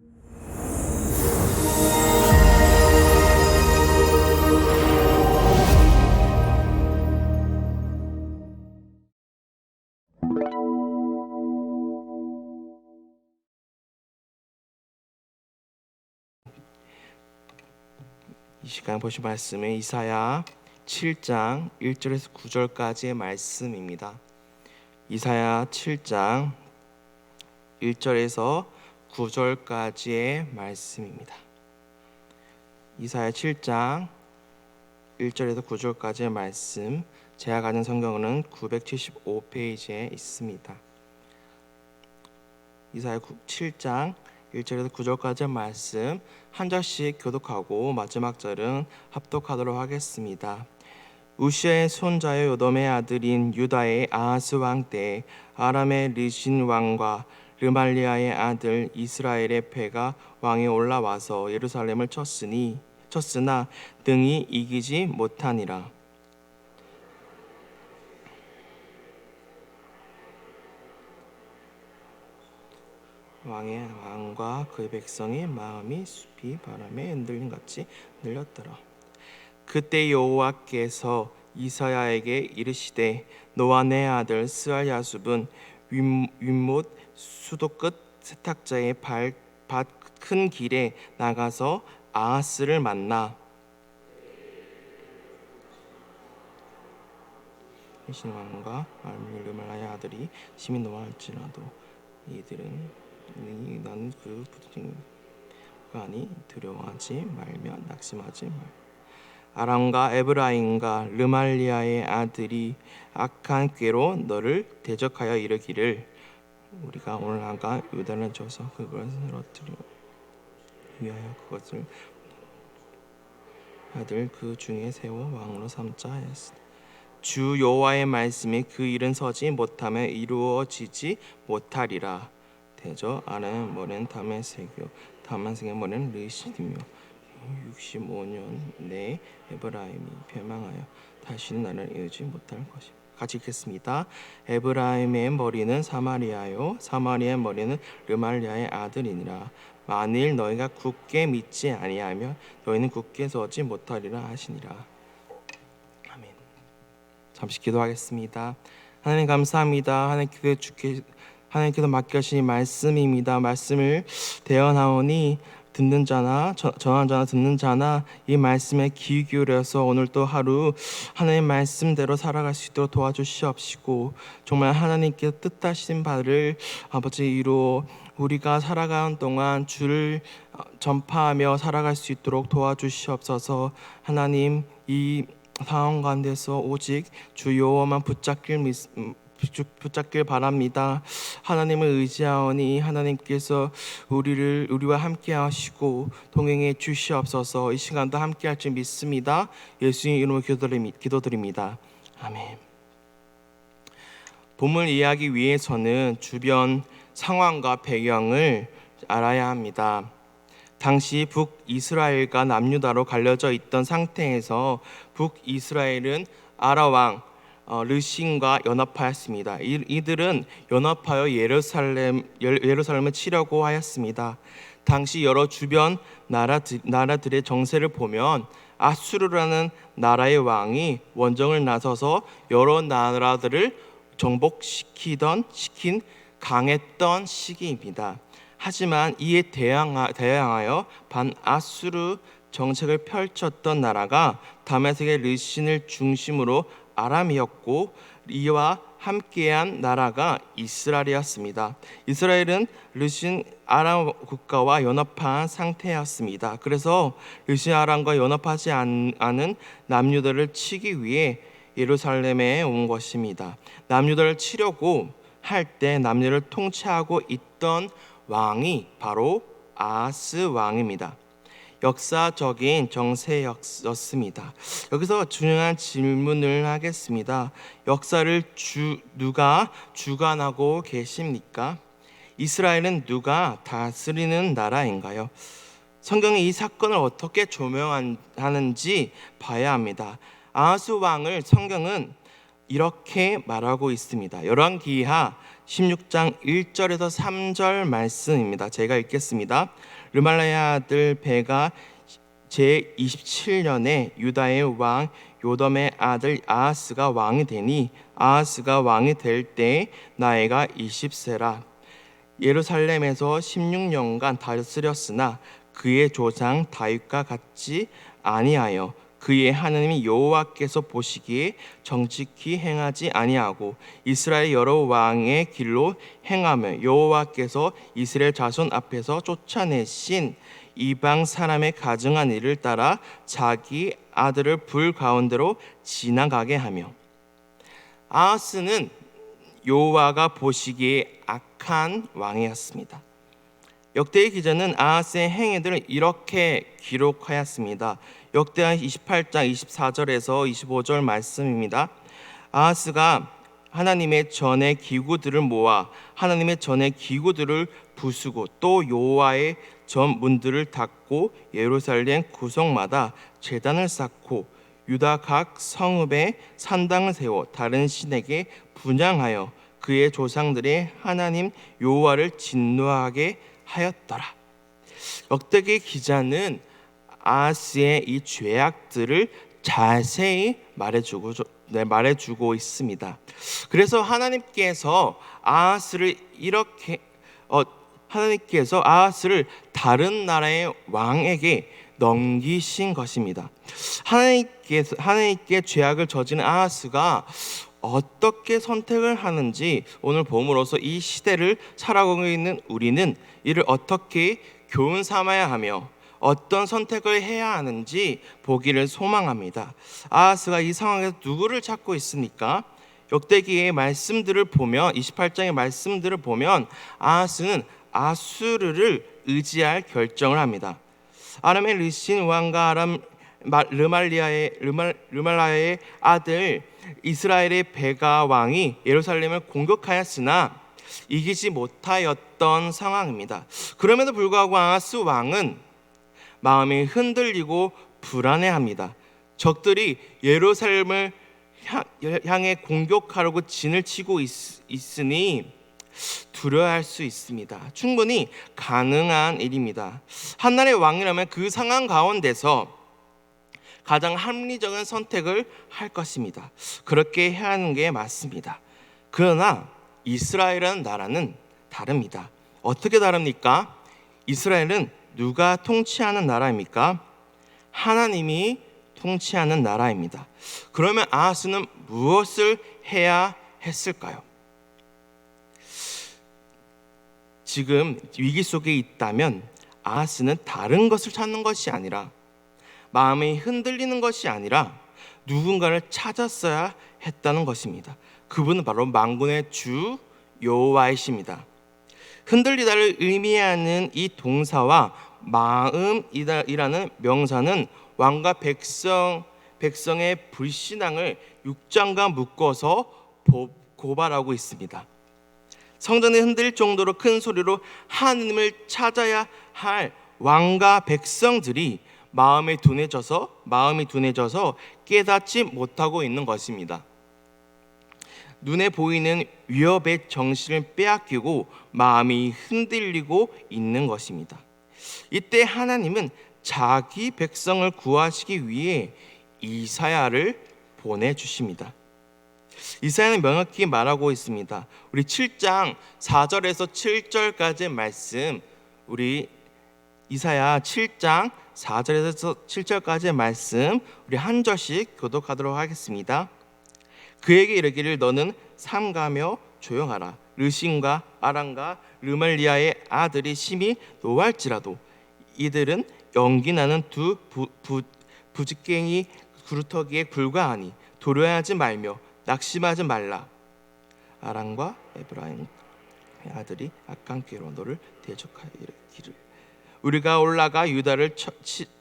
이 시간 보실 말씀은 이사야 7장 1절에서 9절까지의 말씀입니다. 이사야 7장 1절에서 9절까지의 말씀입니다. 이사야 7장 1절에서 9절까지의 말씀, 제가 가진 성경은 975페이지에 있습니다. 이사야 7장 1절에서 9절까지의 말씀 한 절씩 교독하고 마지막 절은 합독하도록 하겠습니다. 우시아의 손자요 요돔의 아들인 유다의 아하스 왕 때 아람의 르신 왕과 르말리아의 아들 이스라엘의 패가 왕에 올라와서 예루살렘을 쳤으나 등이 이기지 못하니라. 왕과 그의 백성의 마음이 숲이 바람에 흔들림 같이 흔들렸더라. 그때 여호와께서 이사야에게 이르시되 너와 내 아들 스알야숲은 윗못 수도 끝 세탁자의 밭 큰 길에 나가서 아하스를 만나 신 왕과 르말라의 아들이 심히 노할지라도 이들은 나는 그 부르짖음과 아니 두려워하지 말며 낙심하지 말. 아람과 에브라임과 르말리아의 아들이 악한 꾀로 너를 대적하여 이르기를 우리가 오늘 나가 유다를 줘서 그것을 쓰러뜨려 위하여 그것을 아들 그 중에 세워 왕으로 삼자 하였으니 주 여호와의 말씀이 그 일은 서지 못하면 이루어지지 못하리라. 대저 아람의 머리는 다메섹이요 다메섹의 머리는 르신이며 65년 내 에브라임이 멸망하여 다시는 나를 이루지 못할 것이다. 같이 읽겠습니다. 에브라임의 머리는 사마리아요 사마리아의 머리는 르말리아의 아들이니라. 만일 너희가 굳게 믿지 아니하면 너희는 굳게 서지 못하리라 하시니라. 아멘. 잠시 기도하겠습니다. 하나님 감사합니다. 하나님께서 맡겨주신 말씀입니다. 말씀을 대언하오니 듣는 자나 전하는 자나 듣는 자나 이 말씀에 귀 기울여서 오늘 또 하루 하나님 말씀대로 살아갈 수 있도록 도와주시옵시고 정말 하나님께서 뜻하신 바를 아버지 이루어 우리가 살아가는 동안 주를 전파하며 살아갈 수 있도록 도와주시옵소서. 하나님 이 상황 가운데서 오직 주 여호와만 붙잡길 바랍니다. 하나님을 의지하오니 하나님께서 우리와 함께 하시고 동행해 주시옵소서. 이 시간도 함께 할 줄 믿습니다. 예수님 이름으로 기도드립니다. 아멘. 본문 이해하기 위해서는 주변 상황과 배경을 알아야 합니다. 당시 북이스라엘과 남유다로 갈려져 있던 상태에서 북이스라엘은 아라왕 르신과 연합하였습니다. 이들은 연합하여 예루살렘을 치려고 하였습니다. 당시 여러 주변 나라들의 정세를 보면 아수르라는 나라의 왕이 원정을 나서서 여러 나라들을 정복시킨 강했던 시기입니다. 하지만 이에 대항하여 반아수르 정책을 펼쳤던 나라가 다메섹의 르신을 중심으로 아람이었고 이와 함께한 나라가 이스라엘이었습니다. 이스라엘은 르신 아람 국가와 연합한 상태였습니다. 그래서 르신 아람과 연합하지 않은 남유다를 치기 위해 예루살렘에 온 것입니다. 남유다를 치려고 할 때 남유다를 통치하고 있던 왕이 바로 아하스 왕입니다. 역사적인 정세였습니다. 여기서 중요한 질문을 하겠습니다. 역사를 누가 주관하고 계십니까? 이스라엘은 누가 다스리는 나라인가요? 성경이 이 사건을 어떻게 조명하는지 봐야 합니다. 아하스 왕을 성경은 이렇게 말하고 있습니다. 열왕기하 16장 1절에서 3절 말씀입니다. 제가 읽겠습니다. 르말라의 아들 베가 제27년에 유다의 왕 요담의 아들 아하스가 왕이 되니 아하스가 왕이 될 때 나이가 20세라. 예루살렘에서 16년간 다스렸으나 그의 조상 다윗과 같지 아니하여 그의 하나님 여호와께서 보시기에 정직히 행하지 아니하고 이스라엘 여러 왕의 길로 행하며 여호와께서 이스라엘 자손 앞에서 쫓아내신 이방 사람의 가증한 일을 따라 자기 아들을 불 가운데로 지나가게 하며. 아하스는 여호와가 보시기에 악한 왕이었습니다. 역대의 기자는 아하스의 행위들을 이렇게 기록하였습니다. 역대하 28장 24절에서 25절 말씀입니다. 아하스가 하나님의 전의 기구들을 모아 하나님의 전의 기구들을 부수고 또 여호와의 전 문들을 닫고 예루살렘 구석마다 제단을 쌓고 유다 각 성읍에 산당을 세워 다른 신에게 분향하여 그의 조상들의 하나님 여호와를 진노하게 하였더라. 역대기 기자는 아하스의 이 죄악들을 자세히 말해주고 있습니다. 그래서 하나님께서 아하스를 다른 나라의 왕에게 넘기신 것입니다. 하나님께 죄악을 저지른 아하스가 어떻게 선택을 하는지 오늘 봄으로써 이 시대를 살아가고 있는 우리는 이를 어떻게 교훈 삼아야 하며 어떤 선택을 해야 하는지 보기를 소망합니다. 아하스가 이 상황에서 누구를 찾고 있습니까? 역대기의 말씀들을 보면 28장의 말씀들을 보면 아하스는 아수르를 의지할 결정을 합니다. 아람의 르신 왕과 르말라의 아들 이스라엘의 베가 왕이 예루살렘을 공격하였으나 이기지 못하였던 상황입니다. 그럼에도 불구하고 아하스 왕은 마음이 흔들리고 불안해합니다. 적들이 예루살렘을 향해 공격하려고 진을 치고 있으니 두려워할 수 있습니다. 충분히 가능한 일입니다. 한나라의 왕이라면 그 상황 가운데서 가장 합리적인 선택을 할 것입니다. 그렇게 해야 하는 게 맞습니다. 그러나 이스라엘이라는 나라는 다릅니다. 어떻게 다릅니까? 이스라엘은 누가 통치하는 나라입니까? 하나님이 통치하는 나라입니다. 그러면 아하스는 무엇을 해야 했을까요? 지금 위기 속에 있다면 아하스는 다른 것을 찾는 것이 아니라 마음이 흔들리는 것이 아니라 누군가를 찾았어야 했다는 것입니다. 그분은 바로 만군의 주 여호와이십니다. 흔들리다를 의미하는 이 동사와 마음이라는 명사는 왕과 백성의 불신앙을 육장과 묶어서 고발하고 있습니다. 성전이 흔들릴 정도로 큰 소리로 하느님을 찾아야 할 왕과 백성들이 마음이 둔해져서 깨닫지 못하고 있는 것입니다. 눈에 보이는 위협의 정신을 빼앗기고 마음이 흔들리고 있는 것입니다. 이때 하나님은 자기 백성을 구하시기 위해 이사야를 보내주십니다. 이사야는 명확히 말하고 있습니다. 우리 7장 4절에서 7절까지의 말씀, 우리 이사야 7장 4절에서 7절까지의 말씀 우리 한 절씩 교독하도록 하겠습니다. 그에게 이르기를 너는 삼가며 조용하라. 르신과 아람과 르말리아의 아들이 심히 노할지라도 이들은 연기나는 두 부직갱이 구루터기에 불과하니 두려워하지 말며 낙심하지 말라. 아람과 에브라임의 아들이 악한 꾀로 너를 대적하기를 우리가 올라가 유다를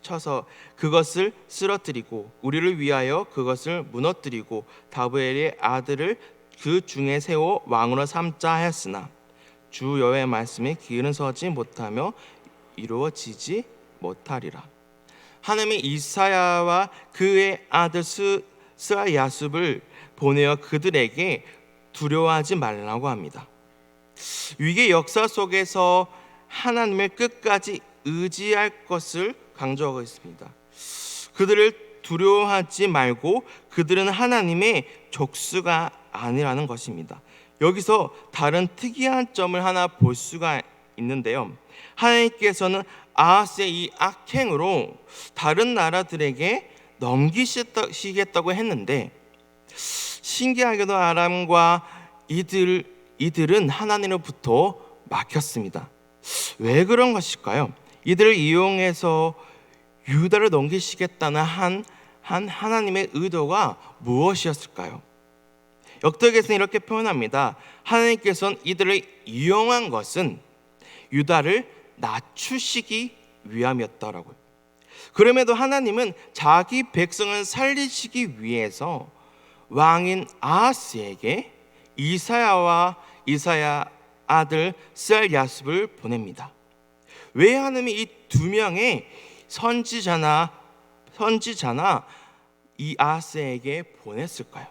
쳐서 그것을 쓰러뜨리고 우리를 위하여 그것을 무너뜨리고 다브엘의 아들을 그 중에 세워 왕으로 삼자 하였으나 주 여호와의 말씀이 기일은 서지 못하며 이루어지지 못하리라. 하나님이 이사야와 그의 아들 스야습을 보내어 그들에게 두려워하지 말라고 합니다. 위기의 역사 속에서 하나님을 끝까지 의지할 것을 강조하고 있습니다. 그들을 두려워하지 말고 그들은 하나님의 족수가 아니라는 것입니다. 여기서 다른 특이한 점을 하나 볼 수가 있는데요. 하나님께서는 아하스의 이 악행으로 다른 나라들에게 넘기시겠다고 했는데, 신기하게도 아람과 이들은 하나님으로부터 막혔습니다. 왜 그런 것일까요? 이들을 이용해서 유다를 넘기시겠다는 한 하나님의 의도가 무엇이었을까요? 역독에서는 이렇게 표현합니다. 하나님께서는 이들을 이용한 것은 유다를 낮추시기 위함이었다라고요. 그럼에도 하나님은 자기 백성을 살리시기 위해서 왕인 아하스에게 이사야 아들 스알야습을 보냅니다. 왜 하나님이 이 두 명의 선지자나 이 아하스에게 보냈을까요?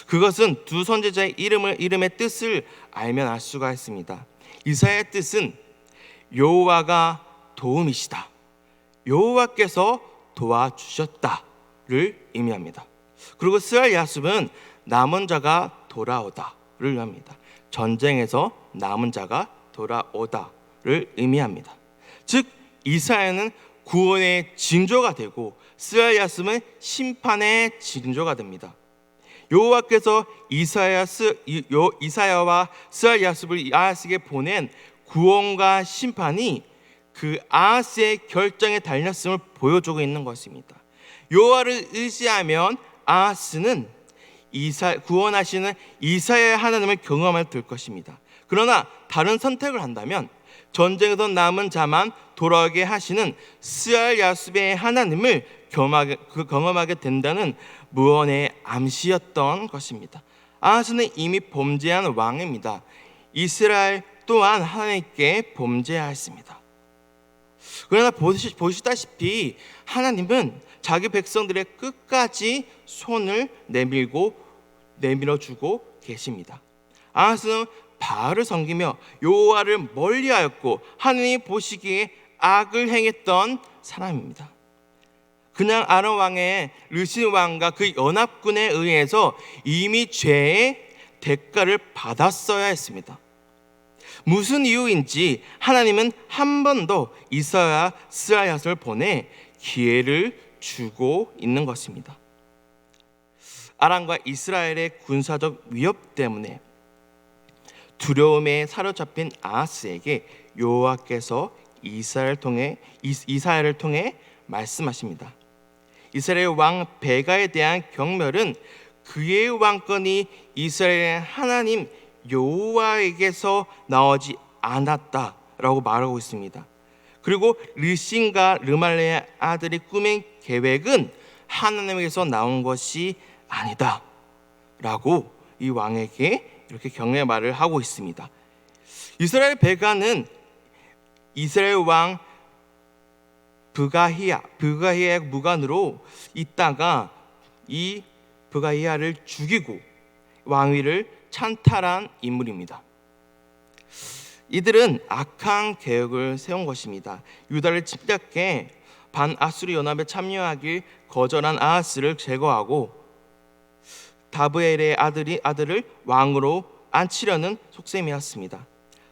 그것은 두 선지자의 이름의 뜻을 알면 알 수가 있습니다. 이사야의 뜻은 여호와가 도움이시다, 여호와께서 도와주셨다를 의미합니다. 그리고 스알야습은 남은 자가 돌아오다를 의미합니다. 전쟁에서 남은 자가 돌아오다를 의미합니다. 즉 이사야는 구원의 징조가 되고 스알야습은 심판의 징조가 됩니다. 여호와께서 이사야와 스알야습을 아하스에게 보낸 구원과 심판이 그 아하스의 결정에 달렸음을 보여주고 있는 것입니다. 여호와를 의지하면 아하스는 구원하시는 이사야의 하나님을 경험할 될 것입니다. 그러나 다른 선택을 한다면 전쟁에서 남은 자만 돌아오게 하시는 스알야습의 하나님을 경험하게 된다는 무언의 암시였던 것입니다. 아하스는 이미 범죄한 왕입니다. 이스라엘 또한 하나님께 범죄하였습니다. 그러나 보시다시피 하나님은 자기 백성들의 끝까지 손을 내밀어주고 계십니다. 아하스는 바알을 섬기며 여호와를 멀리하였고 하느님이 보시기에 악을 행했던 사람입니다. 그냥 아람 왕의 르신 왕과 그 연합군에 의해서 이미 죄의 대가를 받았어야 했습니다. 무슨 이유인지 하나님은 한 번 더 이사야 스알야스를 보내 기회를 주고 있는 것입니다. 아람과 이스라엘의 군사적 위협 때문에 두려움에 사로잡힌 아하스에게 여호와께서 이사야를 통해 말씀하십니다. 이스라엘 왕 베가에 대한 경멸은 그의 왕권이 이스라엘의 하나님 여호와에게서 나오지 않았다라고 말하고 있습니다. 그리고 르신과 르말레의 아들이 꾸민 계획은 하나님에게서 나온 것이 아니다라고 이 왕에게 이렇게 격려의 말을 하고 있습니다. 이스라엘 베가는 이스라엘 왕 브가히야의 무관으로 있다가 이 브가히야를 죽이고 왕위를 찬탈한 인물입니다. 이들은 악한 계획을 세운 것입니다. 유다를 침략해 반아수르 연합에 참여하길 거절한 아하스를 제거하고 다브엘의 아들을 왕으로 앉히려는 속셈이었습니다.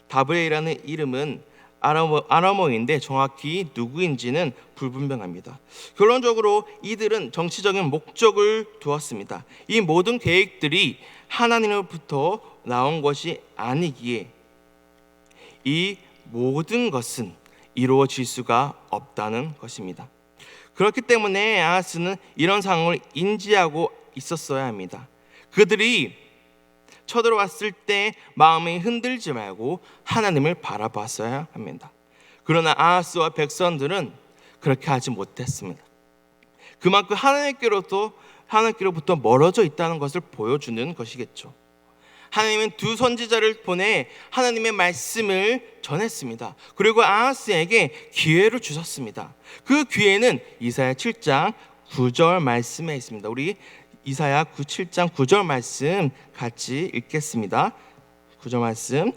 다브엘이라는 이름은 아람어인데 정확히 누구인지는 불분명합니다. 결론적으로 이들은 정치적인 목적을 두었습니다. 이 모든 계획들이 하나님으로부터 나온 것이 아니기에 이 모든 것은 이루어질 수가 없다는 것입니다. 그렇기 때문에 아하스는 이런 상황을 인지하고 있었어야 합니다. 그들이 쳐들어왔을 때 마음이 흔들지 말고 하나님을 바라봤어야 합니다. 그러나 아하스와 백성들은 그렇게 하지 못했습니다. 그만큼 하나님께로부터 멀어져 있다는 것을 보여주는 것이겠죠. 하나님은 두 선지자를 보내 하나님의 말씀을 전했습니다. 그리고 아하스에게 기회를 주셨습니다. 그 기회는 이사야 7장 9절 말씀에 있습니다. 우리 이사야 7장 9절 말씀 같이 읽겠습니다. 9절 말씀.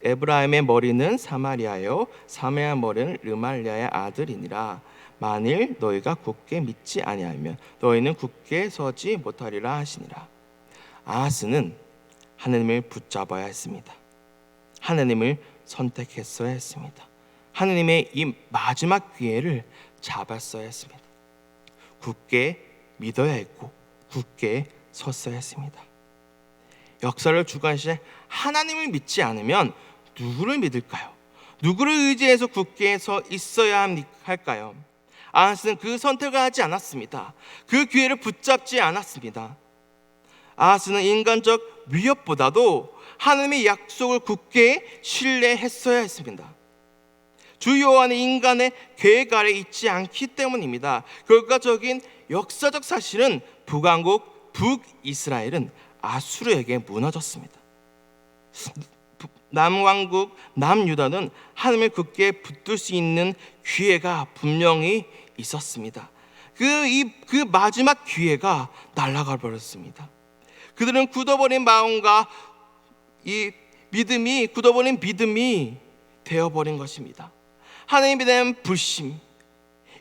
에브라임의 머리는 사마리아요 사마리아 머리는 르말리아의 아들이니라. 만일 너희가 굳게 믿지 아니하면 너희는 굳게 서지 못하리라 하시니라. 아하스는 하나님을 붙잡아야 했습니다. 하나님을 선택했어야 했습니다. 하나님의 이 마지막 기회를 잡았어야 했습니다. 굳게 믿어야 했고 굳게 섰어야 했습니다. 역사를 주관하신 하나님을 믿지 않으면 누구를 믿을까요? 누구를 의지해서 굳게 서 있어야 할까요? 아하스는 그 선택을 하지 않았습니다. 그 기회를 붙잡지 않았습니다. 아하스는 인간적 위협보다도 하나님의 약속을 굳게 신뢰했어야 했습니다. 주 여호와는 인간의 계획 아래 있지 않기 때문입니다. 결과적인 역사적 사실은 북왕국 북이스라엘은 아수르에게 무너졌습니다. 남왕국 남유다는 하나님을 굳게 붙들 수 있는 기회가 분명히 있었습니다. 그 마지막 기회가 날아가 버렸습니다. 그들은 굳어버린 마음과 이 믿음이 굳어버린 믿음이 되어버린 것입니다. 하나님에 대한 불신,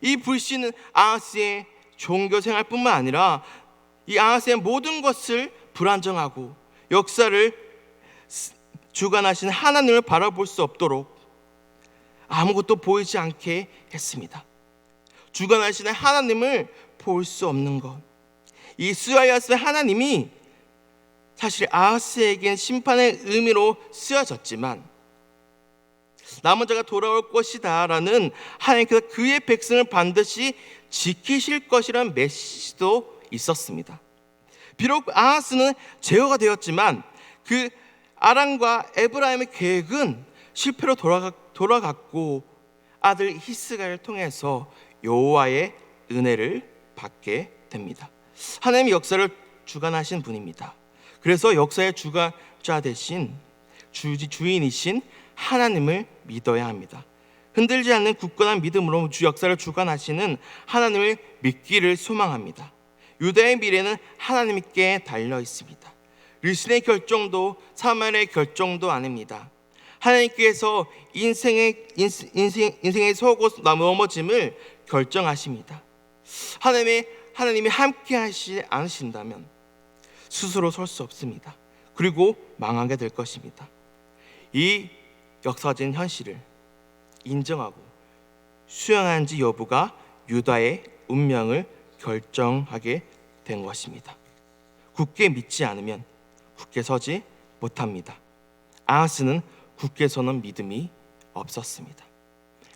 이 불신은 아하스의 종교 생활뿐만 아니라 이 아하스의 모든 것을 불안정하고 역사를 주관하신 하나님을 바라볼 수 없도록 아무것도 보이지 않게 했습니다. 주관하시는 하나님을 볼 수 없는 것, 이 스와야스의 하나님이 사실 아하스에겐 심판의 의미로 쓰여졌지만 남은 자가 돌아올 것이다 라는 하나님께서 그의 백성을 반드시 지키실 것이라는 메시지도 있었습니다. 비록 아하스는 제거가 되었지만 그 아람과 에브라임의 계획은 실패로 돌아갔고 아들 히스가를 통해서 여호와의 은혜를 받게 됩니다. 하나님의 역사를 주관하신 분입니다. 그래서 역사의 주관자 대신 주인이신 하나님을 믿어야 합니다. 흔들지 않는 굳건한 믿음으로 주 역사를 주관하시는 하나님을 믿기를 소망합니다. 유다의 미래는 하나님께 달려 있습니다. 르신의 결정도 사마리아의 결정도 아닙니다. 하나님께서 인생의 서고 넘어짐을 결정하십니다. 하나님이 함께 하시지 않으신다면 스스로 설 수 없습니다. 그리고 망하게 될 것입니다. 이 역사적인 현실을 인정하고 수용하는지 여부가 유다의 운명을 결정하게 된 것입니다. 굳게 믿지 않으면 굳게 서지 못합니다. 아하스는 굳게 서는 믿음이 없었습니다.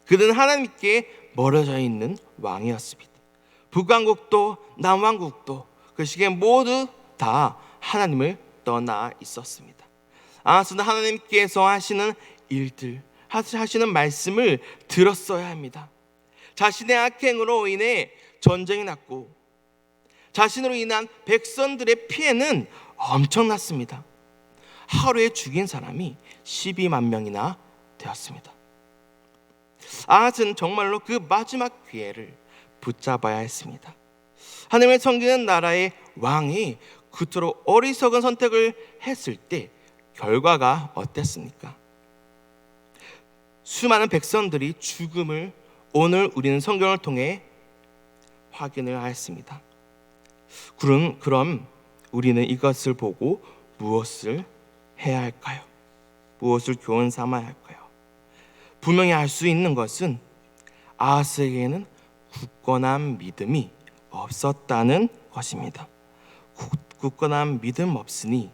그는 하나님께 멀어져 있는 왕이었습니다. 북왕국도 남왕국도 그 시기에 모두 다 하나님을 떠나 있었습니다. 아하스는 하나님께서 하시는 일들, 하시는 말씀을 들었어야 합니다. 자신의 악행으로 인해 전쟁이 났고 자신으로 인한 백성들의 피해는 엄청났습니다. 하루에 죽인 사람이 12만 명이나 되었습니다. 아하스는 정말로 그 마지막 기회를 붙잡아야 했습니다. 하나님을 섬기는 나라의 왕이 그토록 어리석은 선택을 했을 때 결과가 어땠습니까? 수많은 백성들이 죽음을 오늘 우리는 성경을 통해 확인을 하였습니다. 그럼 우리는 이것을 보고 무엇을 해야 할까요? 무엇을 교훈 삼아야 할까요? 분명히 알 수 있는 것은 아하스에게는 굳건한 믿음이 없었다는 것입니다. 굳건한 믿음 없으니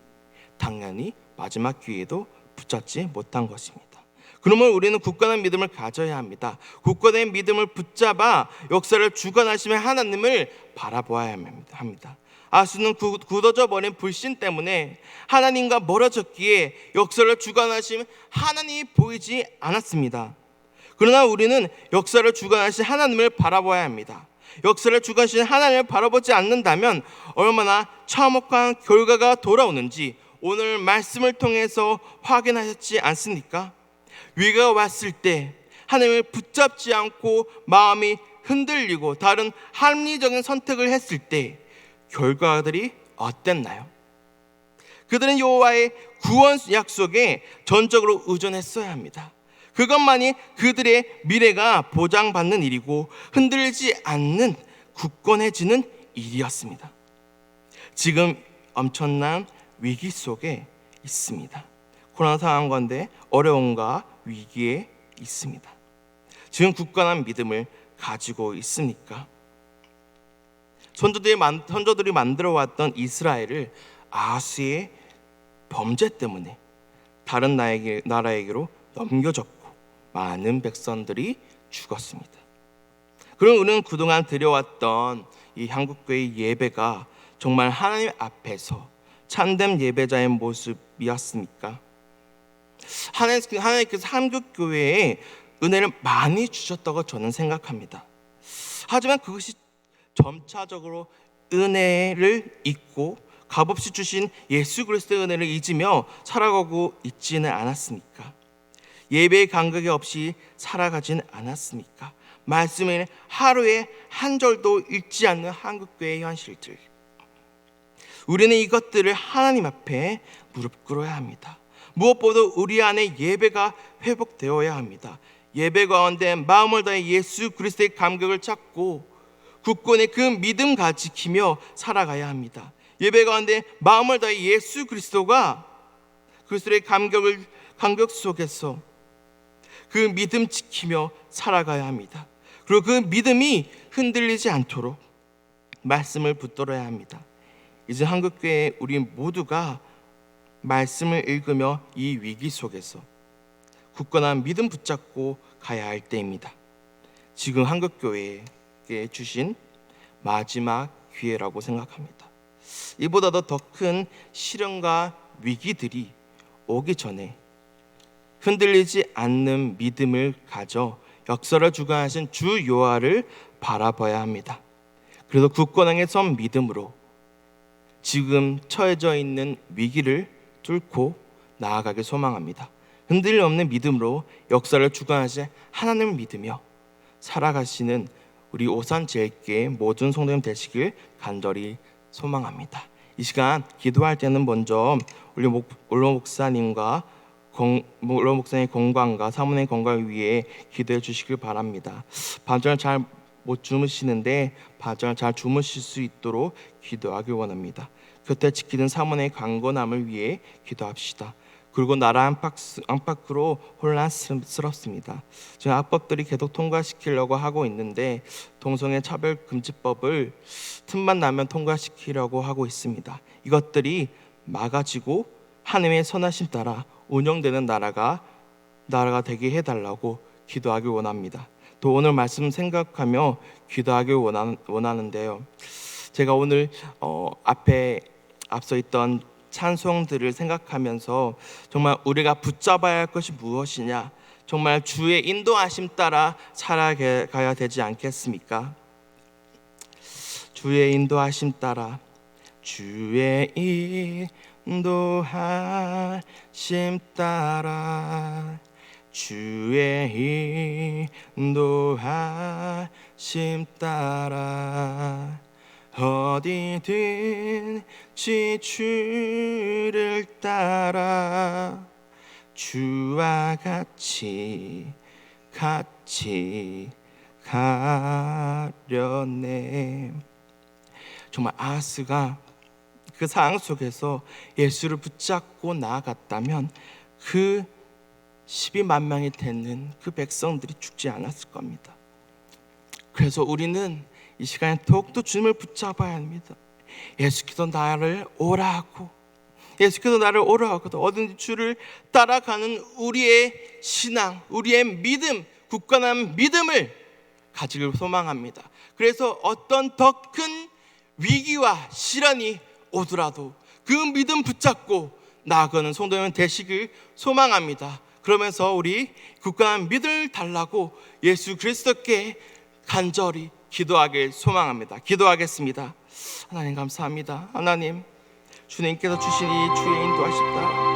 당연히 마지막 기회도 붙잡지 못한 것입니다. 그러면 우리는 굳건한 믿음을 가져야 합니다. 굳건한 믿음을 붙잡아 역사를 주관하시며 하나님을 바라보아야 합니다. 아하스는 굳어져 버린 불신 때문에 하나님과 멀어졌기에 역사를 주관하시며 하나님이 보이지 않았습니다. 그러나 우리는 역사를 주관하신 하나님을 바라봐야 합니다. 역사를 주관하신 하나님을 바라보지 않는다면 얼마나 참혹한 결과가 돌아오는지 오늘 말씀을 통해서 확인하셨지 않습니까? 위기가 왔을 때 하나님을 붙잡지 않고 마음이 흔들리고 다른 합리적인 선택을 했을 때 결과들이 어땠나요? 그들은 여호와의 구원 약속에 전적으로 의존했어야 합니다. 그것만이 그들의 미래가 보장받는 일이고 흔들리지 않는 굳건해지는 일이었습니다. 지금 엄청난 위기 속에 있습니다. 코로나 상황 가운데 어려움과 위기에 있습니다. 지금 굳건한 믿음을 가지고 있습니까? 선조들이 만들어왔던 이스라엘을 아하스의 범죄 때문에 다른 나라에게로 넘겨졌고 많은 백성들이 죽었습니다. 그럼 우리는 그동안 드려왔던 이 한국교회 예배가 정말 하나님 앞에서 참된 예배자의 모습이었습니까? 하나님께서 한국교회에 은혜를 많이 주셨다고 저는 생각합니다. 하지만 그것이 점차적으로 은혜를 잊고 값없이 주신 예수 그리스도의 은혜를 잊으며 살아가고 있지는 않았습니까? 예배의 간격이 없이 살아가지는 않았습니까? 말씀을 하루에 한 절도 읽지 않는 한국교회의 현실들, 우리는 이것들을 하나님 앞에 무릎 꿇어야 합니다. 무엇보다 우리 안에 예배가 회복되어야 합니다. 예배 가운데 마음을 다해 예수 그리스도의 감격을 찾고 굳건히 그 믿음 지키며 살아가야 합니다. 예배 가운데 마음을 다해 예수 그리스도의 감격 속에서 그 믿음 지키며 살아가야 합니다. 그리고 그 믿음이 흔들리지 않도록 말씀을 붙들어야 합니다. 이제 한국교회 우리 모두가 말씀을 읽으며 이 위기 속에서 굳건한 믿음 붙잡고 가야 할 때입니다. 지금 한국교회에 주신 마지막 기회라고 생각합니다. 이보다도 더 큰 시련과 위기들이 오기 전에 흔들리지 않는 믿음을 가져 역사를 주관하신 주 여호와를 바라봐야 합니다. 그래서 굳건하게 선 믿음으로 지금 처해져 있는 위기를 뚫고 나아가길 소망합니다. 흔들림 없는 믿음으로 역사를 주관하신 하나님을 믿으며 살아가시는 우리 오산제일교회 모든 성도님 되시길 간절히 소망합니다. 이 시간 기도할 때는 먼저 우리 올로 목사님과 올로 목사님의 건강과 사모님의 건강을 위해 기도해 주시길 바랍니다. 밤잠을 잘 못 주무시는데 밤잠을 잘 주무실 수 있도록 기도하길 원합니다. 곁에 지키는 사모님의 강건함을 위해 기도합시다. 그리고 나라 안팎으로 혼란스럽습니다. 지금 악법들이 계속 통과시키려고 하고 있는데 동성애 차별금지법을 틈만 나면 통과시키려고 하고 있습니다. 이것들이 막아지고 하나님의 선하심 따라 운영되는 나라가 되게 해달라고 기도하길 원합니다. 또 오늘 말씀 생각하며 기도하길 원하는데요. 제가 오늘 앞서 있던 찬송들을 생각하면서 정말 우리가 붙잡아야 할 것이 무엇이냐, 정말 주의 인도하심 따라 살아가야 되지 않겠습니까? 주의 인도하심 따라, 주의 인도하심 따라, 주의 인도하심 따라 어디든지 주를 따라 주와 같이 가려네. 정말 아하스가 그 상황 속에서 예수를 붙잡고 나아갔다면 그 12만 명이 되는 그 백성들이 죽지 않았을 겁니다. 그래서 우리는 이 시간에 더욱더 주님을 붙잡아야 합니다. 예수께서 나를 오라 하고, 예수께서 나를 오라 하고 어딘지 주를 따라가는 우리의 신앙, 우리의 믿음, 굳건한 믿음을 가지길 소망합니다. 그래서 어떤 더 큰 위기와 시련이 오더라도 그 믿음 붙잡고 나아가는 성도님 되시길 소망합니다. 그러면서 우리 굳건한 믿음을 달라고 예수 그리스도께 간절히 기도하길 소망합니다. 기도하겠습니다. 하나님 감사합니다. 하나님, 주님께서 주신 이 주의 인도하심 따라